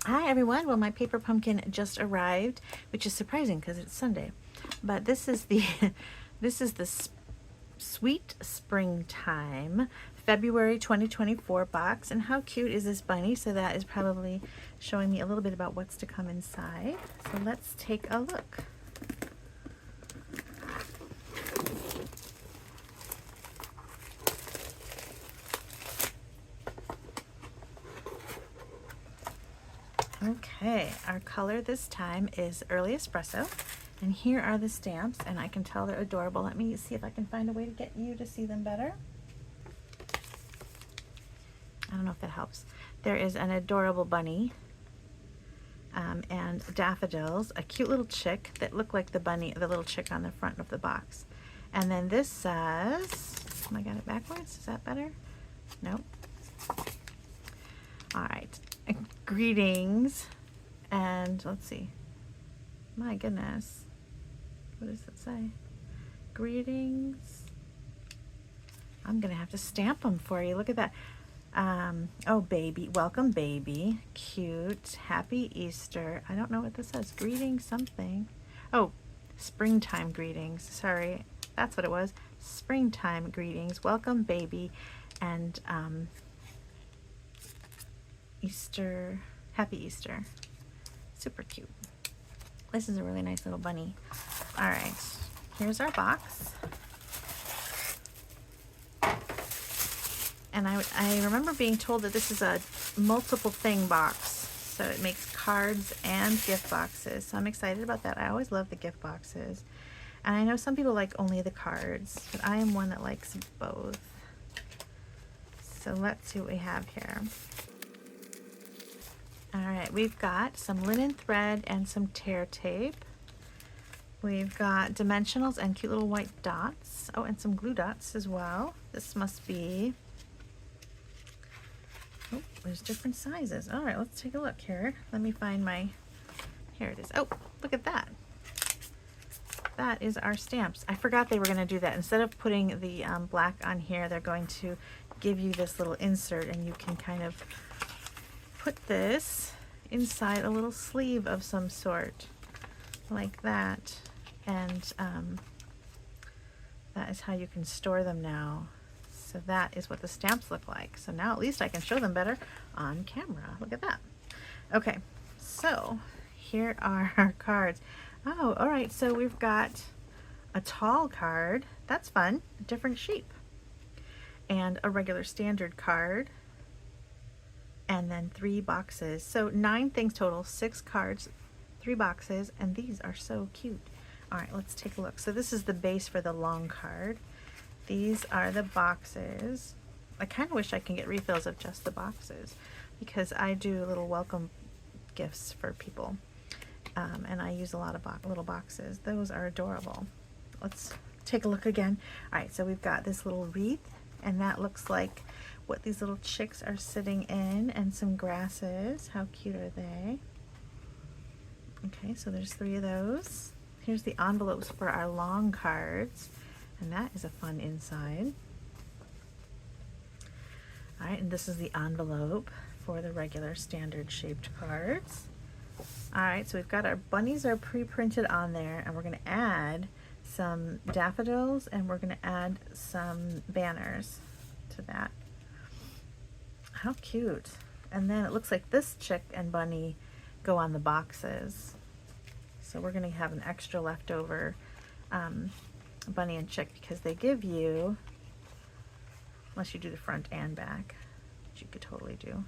Hi everyone. Well, my paper pumpkin just arrived, which is surprising because it's Sunday. But this is the this is the Sweet Springtime February 2024 box. And how cute is this bunny? So that is probably showing me a little bit about what's to come inside. So let's take a look. Okay, our color this time is Early Espresso, and here are the stamps, and I can tell they're adorable. Let me see if I can find a way to get you to see them better. I don't know if that helps. There is an adorable bunny and daffodils, a cute little chick that look like the bunny, the little chick on the front of the box. And then this says, oh, I got it backwards, is that better? Nope. All right. Greetings, and let's see, my goodness, what does it say? Greetings. I'm gonna have to stamp them for you. Look at that. Oh, baby, welcome baby, cute, happy Easter. I don't know what this says. Greetings something. Oh, springtime greetings. Sorry, that's what it was. Springtime greetings, welcome baby, and Easter, happy Easter. Super cute. This is a really nice little bunny. All right, here's our box. And I remember being told that this is a multiple thing box. So it makes cards and gift boxes. So I'm excited about that. I always love the gift boxes. And I know some people like only the cards, but I am one that likes both. So let's see what we have here. All right, we've got some linen thread and some tear tape. We've got dimensionals and cute little white dots. Oh, and some glue dots as well. This must be, oh, there's different sizes. All right, let's take a look here. Let me find my, here it is. Oh, look at that. That is our stamps. I forgot they were gonna do that. Instead of putting the black on here, they're going to give you this little insert, and you can kind of put this inside a little sleeve of some sort, like that, and that is how you can store them now. So that is what the stamps look like. So now at least I can show them better on camera. Look at that. Okay, so here are our cards. Oh, all right, so we've got a tall card. That's fun, a different shape. And a regular standard card. And then 3 boxes. So 9 things total, 6 cards, 3 boxes, and these are so cute. All right, let's take a look. So this is the base for the long card. These are the boxes. I kind of wish I can get refills of just the boxes, because I do little welcome gifts for people. And I use a lot of little boxes. Those are adorable. Let's take a look again. All right, so we've got this little wreath, and that looks like what these little chicks are sitting in, and some grasses. How cute are they? Okay, so there's 3 of those. Here's the envelopes for our long cards, and that is a fun inside. All right, and this is the envelope for the regular standard shaped cards. All right, so we've got our bunnies are pre-printed on there, and we're gonna add some daffodils, and we're gonna add some banners to that. How cute. And then it looks like this chick and bunny go on the boxes. So we're gonna have an extra leftover bunny and chick, because they give you, unless you do the front and back, which you could totally do.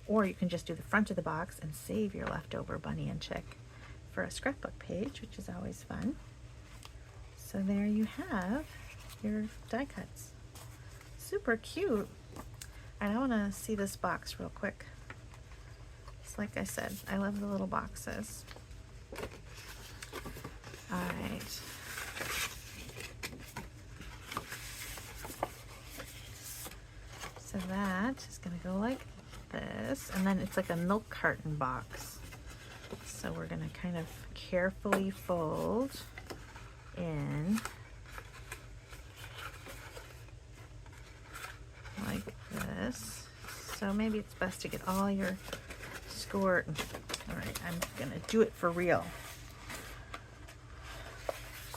Or you can just do the front of the box and save your leftover bunny and chick for a scrapbook page, which is always fun. So there you have your die cuts. Super cute. And I want to see this box real quick. It's like I said, I love the little boxes. All right. So that is going to go like this, and then it's like a milk carton box. So we're going to kind of carefully fold in like this. So maybe it's best to get all your score. All right, I'm gonna do it for real.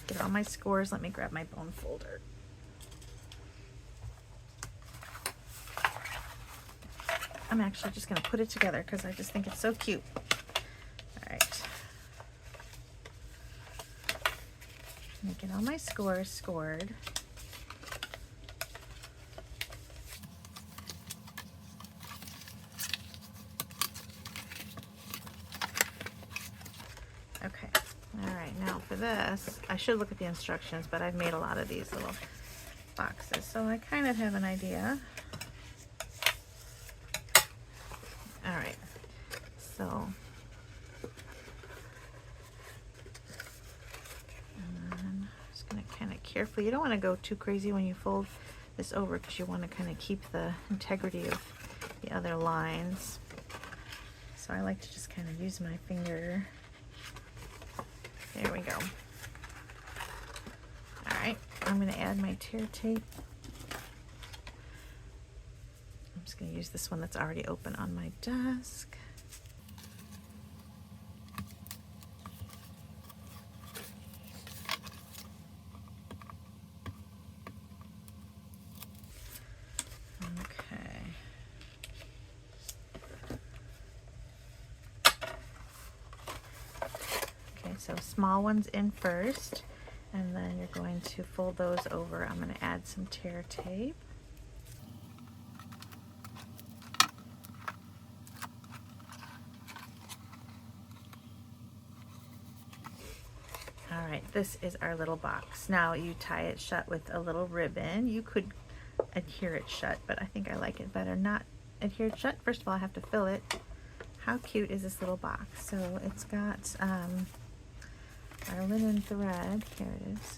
Get all my scores. Let me grab my bone folder. I'm actually just gonna put it together because I just think it's so cute. All right. Let me get all my scores scored. Okay, all right, now for this, I should look at the instructions, but I've made a lot of these little boxes, so I kind of have an idea. All right, so, and then I'm just gonna kind of carefully, you don't want to go too crazy when you fold this over because you want to kind of keep the integrity of the other lines. So I like to just kind of use my finger. There we go. All right, I'm going to add my tear tape. I'm just going to use this one that's already open on my desk. So small ones in first, and then you're going to fold those over. I'm going to add some tear tape. All right, this is our little box. Now you tie it shut with a little ribbon. You could adhere it shut, but I think I like it better not adhered shut. First of all, I have to fill it. How cute is this little box? So it's got our linen thread. Here it is.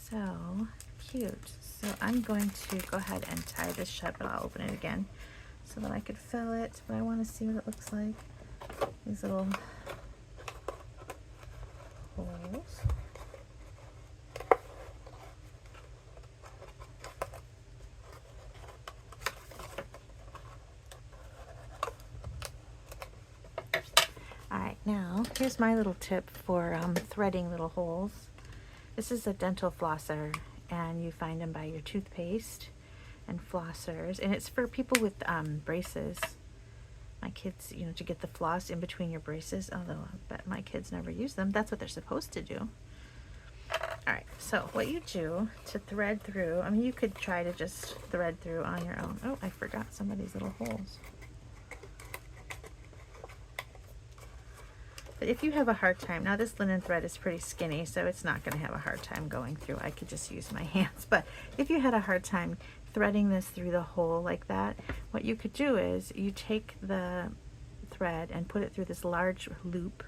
So cute. So I'm going to go ahead and tie this shut, but I'll open it again so that I could fill it. But I want to see what it looks like. These little holes. Alright, now here's my little tip for threading little holes. This is a dental flosser, and you find them by your toothpaste and flossers, and it's for people with braces. My kids, you know, to get the floss in between your braces, although I bet my kids never use them. That's what they're supposed to do. Alright, so what you do to thread through, I mean, you could try to just thread through on your own. Oh, I forgot some of these little holes. But if you have a hard time, now this linen thread is pretty skinny, so it's not going to have a hard time going through. I could just use my hands. But if you had a hard time threading this through the hole like that, what you could do is you take the thread and put it through this large loop,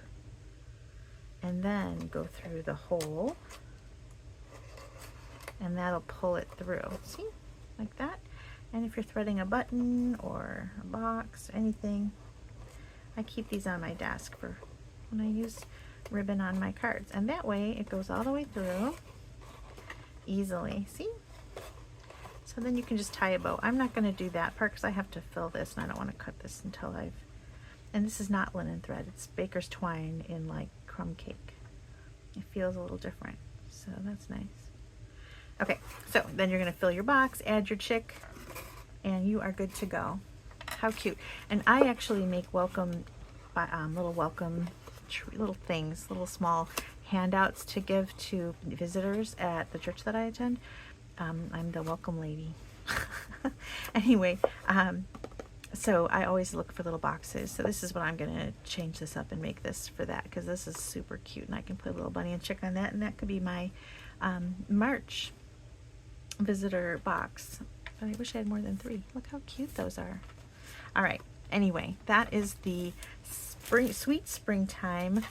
and then go through the hole, and that'll pull it through. See? Like that. And if you're threading a button or a box, anything, I keep these on my desk for when I use ribbon on my cards, and that way it goes all the way through easily. See? So then you can just tie a bow. I'm not going to do that part because I have to fill this, and I don't want to cut this until I've, and this is not linen thread, it's baker's twine in like crumb cake. It feels a little different, so that's nice. Okay, so then you're going to fill your box, add your chick, and you are good to go. How cute. And I actually make welcome little welcome little things, little small handouts to give to visitors at the church that I attend. I'm the welcome lady. Anyway, so I always look for little boxes. So this is what I'm going to change this up and make this for that, because this is super cute, and I can put a little bunny and chick on that, and that could be my March visitor box. But I wish I had more than 3. Look how cute those are. All right. Anyway, that is the sweet springtime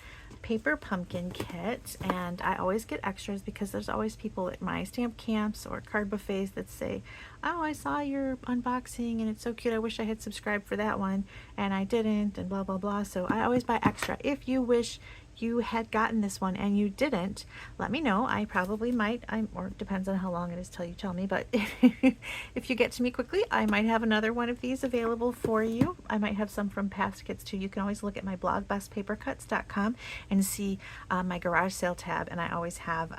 paper pumpkin kit, and I always get extras because there's always people at my stamp camps or card buffets that say, oh, I saw your unboxing and it's so cute, I wish I had subscribed for that one and I didn't, and blah blah blah. So I always buy extra. If you wish you had gotten this one and you didn't, let me know. I probably might, or it depends on how long it is till you tell me, but if you get to me quickly, I might have another one of these available for you. I might have some from past kits too. You can always look at my blog, bestpapercuts.com, and see my garage sale tab, and I always have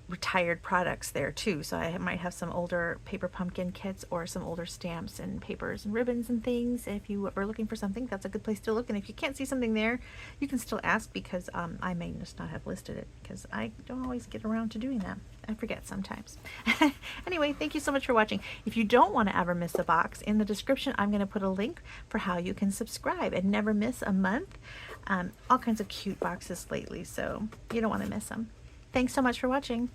retired products there too. So I might have some older paper pumpkin kits or some older stamps and papers and ribbons and things. If you are looking for something, that's a good place to look. And if you can't see something there, you can still ask, because I may just not have listed it, because I don't always get around to doing that. I forget sometimes. Anyway, thank you so much for watching. If you don't want to ever miss a box, in the description I'm going to put a link for how you can subscribe and never miss a month. All kinds of cute boxes lately, so you don't want to miss them. Thanks so much for watching.